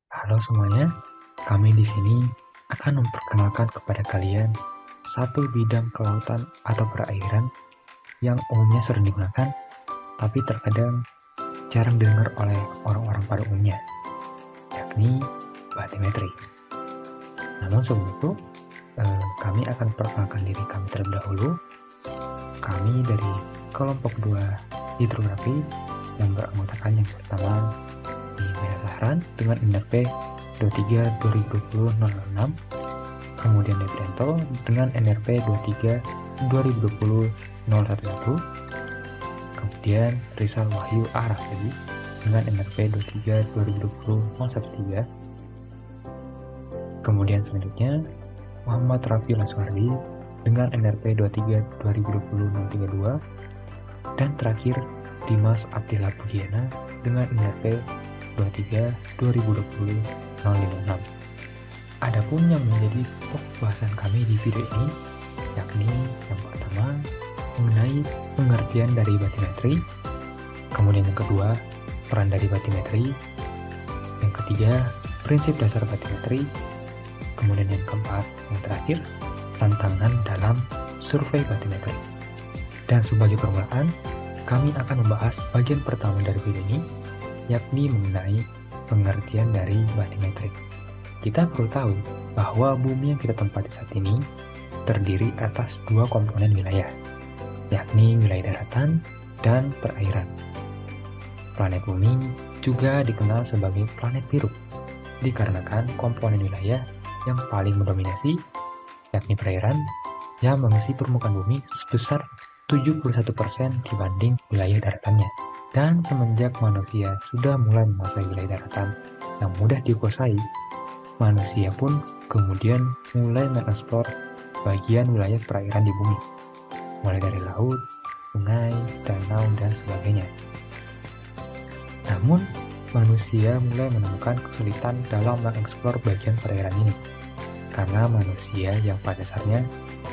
Halo semuanya, kami di sini akan memperkenalkan kepada kalian satu bidang kelautan atau perairan yang umumnya sering digunakan, tapi terkadang jarang didengar oleh orang-orang pada umumnya, yakni batimetri. Namun sebelum itu, kami akan perkenalkan diri kami terlebih dahulu. Kami dari kelompok 2 hidrografi yang beranggotakan yang pertama di Maya Sahran dengan NRP 23 2020 06, kemudian Debrianto dengan NRP 23 2020 011, kemudian Rizal Wahyu Arafli dengan NRP 23 2020 013, kemudian selanjutnya Muhammad Rafi Laswardi dengan NRP 23 2020 032, dan terakhir Dimas Abdillah Pugiana dengan NRP 23 2020 056. Adapun yang menjadi pokok bahasan kami di video ini, yakni yang pertama mengenai pengertian dari batimetri, kemudian yang kedua peran dari batimetri, yang ketiga prinsip dasar batimetri, kemudian yang keempat yang terakhir tantangan dalam survei batimetri. Dan sebagai permulaan, kami akan membahas bagian pertama dari video ini, yakni mengenai pengertian dari batimetri. Kita perlu tahu bahwa bumi yang kita tempati saat ini terdiri atas dua komponen wilayah, yakni wilayah daratan dan perairan. Planet bumi juga dikenal sebagai planet biru, dikarenakan komponen wilayah yang paling mendominasi, yakni perairan, yang mengisi permukaan bumi sebesar 71% dibanding wilayah daratannya. Dan semenjak manusia sudah mulai menguasai wilayah daratan yang mudah dikuasai, manusia pun kemudian mulai mengeksplor bagian wilayah perairan di bumi, mulai dari laut, sungai, danau, dan sebagainya. Namun, manusia mulai menemukan kesulitan dalam mengeksplor bagian perairan ini, karena manusia yang pada dasarnya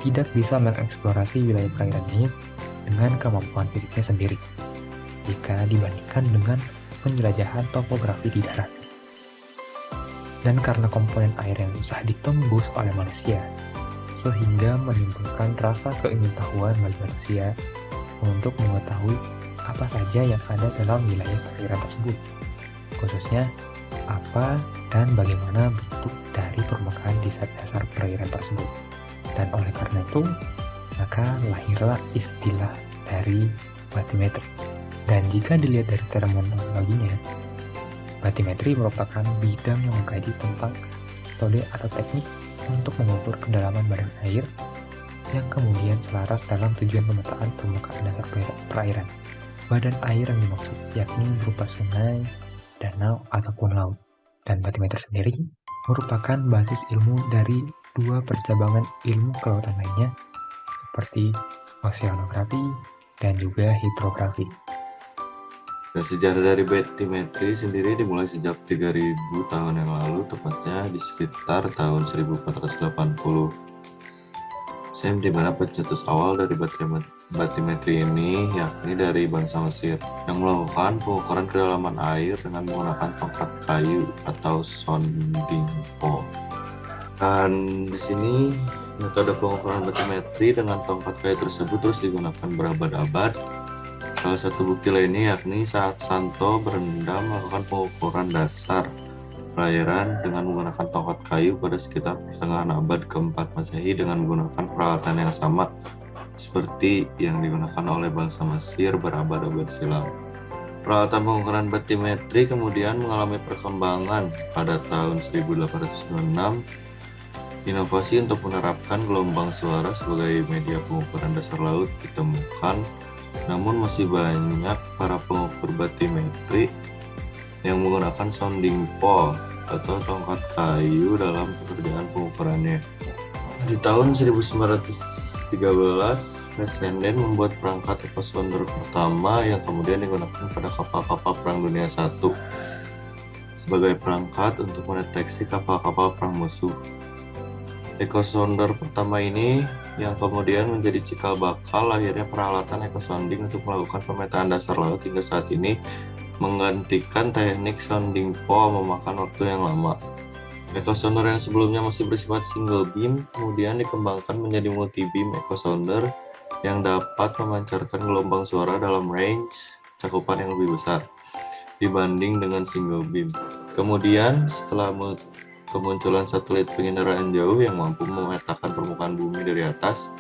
tidak bisa mengeksplorasi wilayah perairan ini dengan kemampuan fisiknya sendiri, jika dibandingkan dengan penjelajahan topografi di darat. Dan karena komponen air yang susah ditembus oleh manusia, sehingga menimbulkan rasa keingintahuan bagi manusia untuk mengetahui apa saja yang ada dalam wilayah perairan tersebut, khususnya apa dan bagaimana bentuk dari permukaan di dasar perairan tersebut. Dan oleh karena itu, maka lahirlah istilah dari batimetri. Dan jika dilihat dari terminologinya, batimetri merupakan bidang yang mengkaji tentang metode atau teknik untuk mengukur kedalaman badan air yang kemudian selaras dalam tujuan pemetaan permukaan dasar perairan. Badan air yang dimaksud yakni berupa sungai, danau, ataupun laut. Dan batimetri sendiri merupakan basis ilmu dari dua percabangan ilmu kelautan lainnya seperti oceanografi dan juga hidrografi. Dan sejarah dari batimetri sendiri dimulai sejak 3000 tahun yang lalu, tepatnya di sekitar tahun 1480. Di mana pencetus awal dari batimetri ini yakni dari bangsa Mesir yang melakukan pengukuran kedalaman air dengan menggunakan tongkat kayu atau sounding pole. Dan di sini metode pengukuran batimetri dengan tongkat kayu tersebut terus digunakan berabad-abad. Salah satu bukti lainnya yakni saat Santo berendam melakukan pengukuran dasar perairan dengan menggunakan tongkat kayu pada sekitar pertengahan abad ke-4 Masehi dengan menggunakan peralatan yang sama seperti yang digunakan oleh bangsa Mesir berabad-abad silam. Peralatan pengukuran batimetri kemudian mengalami perkembangan pada tahun 1896. Inovasi untuk menerapkan gelombang suara sebagai media pengukuran dasar laut ditemukan, namun masih banyak para pengukur batimetri yang menggunakan sounding pole atau tongkat kayu dalam pekerjaan pengukurannya. Di tahun 1913, Fessenden membuat perangkat echosonder pertama yang kemudian digunakan pada kapal-kapal Perang Dunia I sebagai perangkat untuk mendeteksi kapal-kapal perang musuh. Echosonder pertama ini yang kemudian menjadi cikal bakal lahirnya peralatan echosounding untuk melakukan pemetaan dasar laut hingga saat ini menggantikan teknik sounding pole memakan waktu yang lama. Echo sounder yang sebelumnya masih bersifat single beam kemudian dikembangkan menjadi multi beam echo sounder yang dapat memancarkan gelombang suara dalam range cakupan yang lebih besar dibanding dengan single beam. Kemudian setelah kemunculan satelit penginderaan jauh yang mampu memetakan permukaan bumi dari atas,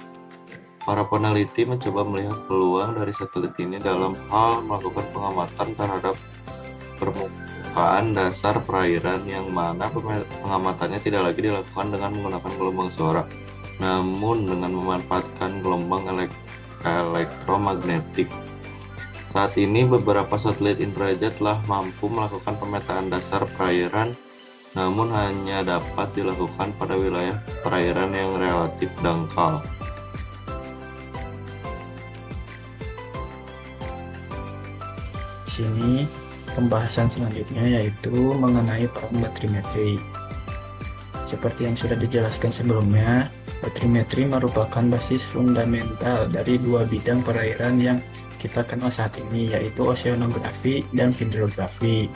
para peneliti mencoba melihat peluang dari satelit ini dalam hal melakukan pengamatan terhadap permukaan dasar perairan yang mana pengamatannya tidak lagi dilakukan dengan menggunakan gelombang suara, namun dengan memanfaatkan gelombang elektromagnetik. Saat ini beberapa satelit infrared telah mampu melakukan pemetaan dasar perairan, namun hanya dapat dilakukan pada wilayah perairan yang relatif dangkal. Di sini pembahasan selanjutnya yaitu mengenai peran batrimetri. Seperti yang sudah dijelaskan sebelumnya, batrimetri merupakan basis fundamental dari dua bidang perairan yang kita kenal saat ini, yaitu oceanografi dan hidrografi.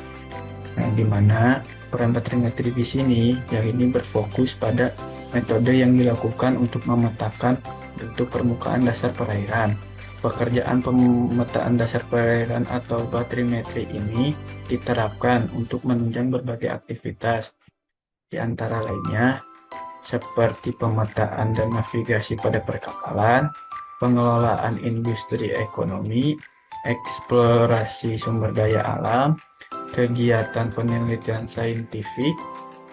Nah, di mana peran batrimetri di sini yang ini berfokus pada metode yang dilakukan untuk memetakan bentuk permukaan dasar perairan. Pekerjaan pemetaan dasar perairan atau batrimetri ini diterapkan untuk menunjang berbagai aktivitas, di antara lainnya seperti pemetaan dan navigasi pada perkapalan, pengelolaan industri ekonomi, eksplorasi sumber daya alam, kegiatan penelitian saintifik,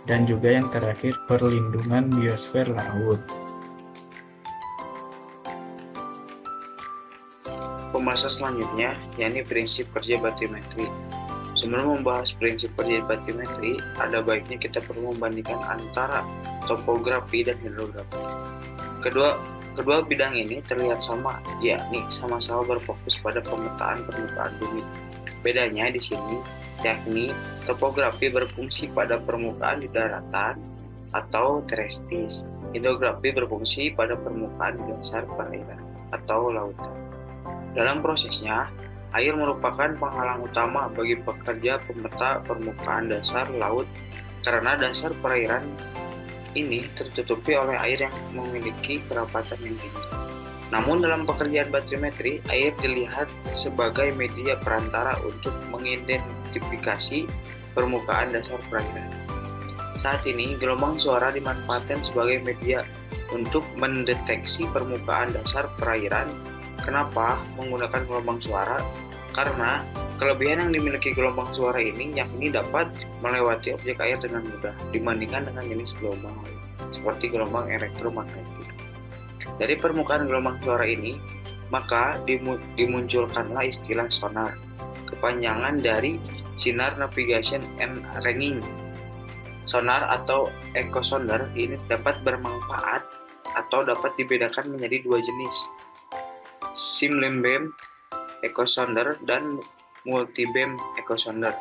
dan juga yang terakhir perlindungan biosfer laut. Pembahasan selanjutnya yakni prinsip kerja batrimetri. Sebelum membahas prinsip kerja batrimetri, ada baiknya kita perlu membandingkan antara topografi dan hidrografi. Kedua bidang ini terlihat sama, yakni sama-sama berfokus pada pemetaan permukaan bumi. Bedanya di sini yakni topografi berfungsi pada permukaan di daratan atau terestis. Hidrografi berfungsi pada permukaan di dasar perairan atau lautan. Dalam prosesnya, air merupakan penghalang utama bagi pekerja pemeta permukaan dasar laut karena dasar perairan ini tertutupi oleh air yang memiliki kerapatan yang tinggi. Namun dalam pekerjaan batrimetri, air dilihat sebagai media perantara untuk mengidentifikasi permukaan dasar perairan. Saat ini, gelombang suara dimanfaatkan sebagai media untuk mendeteksi permukaan dasar perairan. Kenapa menggunakan gelombang suara? Karena kelebihan yang dimiliki gelombang suara ini yakni dapat melewati objek air dengan mudah dibandingkan dengan jenis gelombang lain, seperti gelombang elektromagnetik. Dari permukaan gelombang suara ini, maka dimunculkanlah istilah sonar, kepanjangan dari Sinar Navigation and Ranging. Sonar atau echo sounder ini dapat bermanfaat atau dapat dibedakan menjadi dua jenis, single beam echo sounder dan multi beam echo sounder.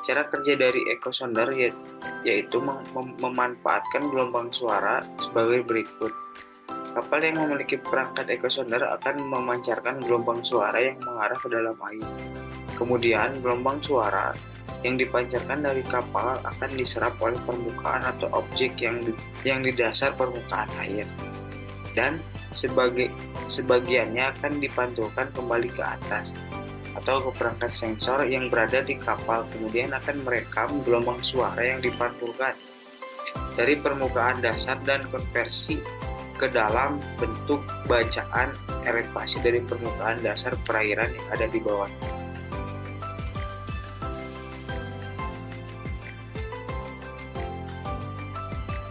Cara kerja dari echo sounder yaitu memanfaatkan gelombang suara sebagai berikut. Kapal yang memiliki perangkat echo sounder akan memancarkan gelombang suara yang mengarah ke dalam air. Kemudian gelombang suara yang dipancarkan dari kapal akan diserap oleh permukaan atau objek yang di dasar permukaan air. Dan sebagiannya akan dipantulkan kembali ke atas atau ke perangkat sensor yang berada di kapal, kemudian akan merekam gelombang suara yang dipantulkan dari permukaan dasar dan konversi ke dalam bentuk bacaan elevasi dari permukaan dasar perairan yang ada di bawah.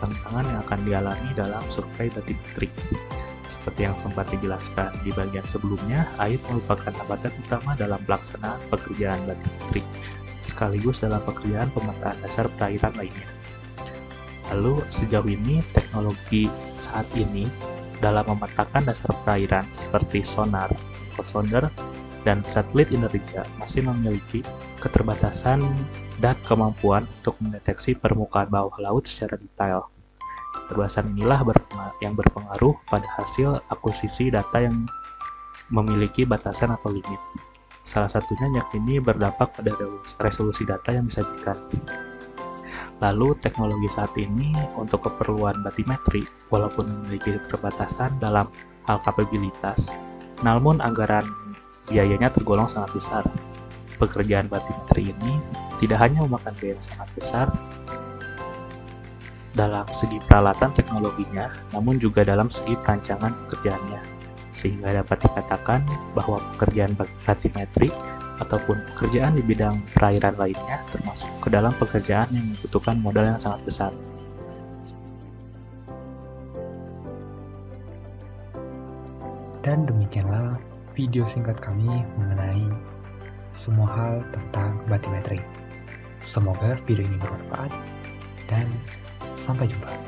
Tantangan yang akan dialami dalam survei batrimetri. Seperti yang sempat dijelaskan di bagian sebelumnya, air merupakan hambatan utama dalam pelaksanaan pekerjaan batrimetri, sekaligus dalam pekerjaan pemetaan dasar perairan lainnya. Lalu, sejauh ini teknologi saat ini dalam memetakan dasar perairan seperti sonar, echo sounder, dan satelit inerja masih memiliki keterbatasan dan kemampuan untuk mendeteksi permukaan bawah laut secara detail. Keterbatasan inilah yang berpengaruh pada hasil akuisisi data yang memiliki batasan atau limit. Salah satunya yakni berdampak pada resolusi data yang disajikan. Lalu, teknologi saat ini untuk keperluan batimetri, walaupun memiliki keterbatasan dalam hal kapabilitas, namun anggaran biayanya tergolong sangat besar. Pekerjaan batimetri ini tidak hanya memakan biaya yang sangat besar dalam segi peralatan teknologinya, namun juga dalam segi perancangan pekerjaannya. Sehingga dapat dikatakan bahwa pekerjaan batimetri ataupun pekerjaan di bidang perairan lainnya termasuk ke dalam pekerjaan yang membutuhkan modal yang sangat besar. Dan demikianlah video singkat kami mengenai semua hal tentang batimetri. Semoga video ini bermanfaat dan sampai jumpa.